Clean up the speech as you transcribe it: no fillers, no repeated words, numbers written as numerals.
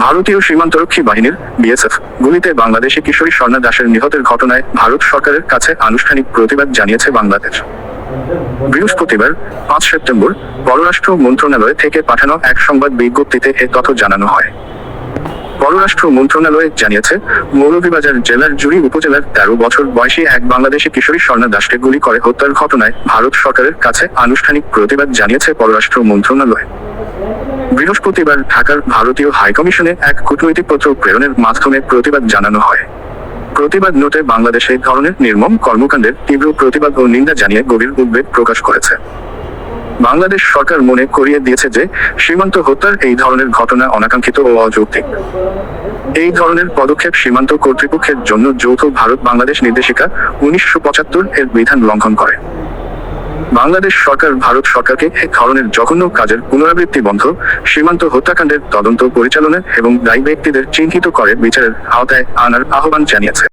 ভারতীয় সীমান্তরক্ষী বাহিনীর বিএসএফ গুলিতে বাংলাদেশি কিশোরী স্বর্ণা দাসের নিহতের ঘটনায় ভারত সরকারের কাছে আনুষ্ঠানিক প্রতিবাদ জানিয়েছে বাংলাদেশ। বৃহস্পতিবার 5 সেপ্টেম্বর পররাষ্ট্র মন্ত্রণালয় থেকে পাঠানো এক সংবাদ বিজ্ঞপ্তিতে এ তথ্য জানানো হয়। পররাষ্ট্র মন্ত্রণালয় জানিয়েছে, মৌলভীবাজার জেলার জুড়ি উপজেলার 13 বছর বয়সী এক বাংলাদেশি কিশোরী স্বর্ণা দাসকে গুলি করে হত্যার ঘটনায় ভারত সরকারের কাছে আনুষ্ঠানিক প্রতিবাদ জানিয়েছে পররাষ্ট্র মন্ত্রণালয়। বৃহস্পতিবার ঢাকার ভারতীয় হাইকমিশনে এক কূটনৈতিক পত্র প্রেরণের মাধ্যমে প্রতিবাদ জানানো হয়। প্রতিবাদ নোটে বাংলাদেশ এই ধরনের নির্মম কর্মকাণ্ডের তীব্র প্রতিবাদ ও নিন্দা জানিয়ে গভীর উদ্বেগ প্রকাশ করেছে। বাংলাদেশ সরকার মনে করিয়ে দিয়েছে যে সীমান্ত হত্যার এই ধরনের ঘটনা অনাকাঙ্ক্ষিত ও অযৌক্তিক। এই ধরনের পদক্ষেপ সীমান্ত কর্তৃপক্ষের জন্য যৌথ ভারত বাংলাদেশ নির্দেশিকা 1975 এর বিধান লঙ্ঘন করে। বাংলাদেশ সরকার ভারত সরকারকে এই ধরনের জঘন্য কাজের পুনরাবৃত্তি বন্ধ, সীমান্ত হত্যাকাণ্ডের তদন্ত পরিচালনা এবং দায়ী ব্যক্তিদের চিহ্নিত করে বিচারের আওতায় আনার আহ্বান জানিয়েছে।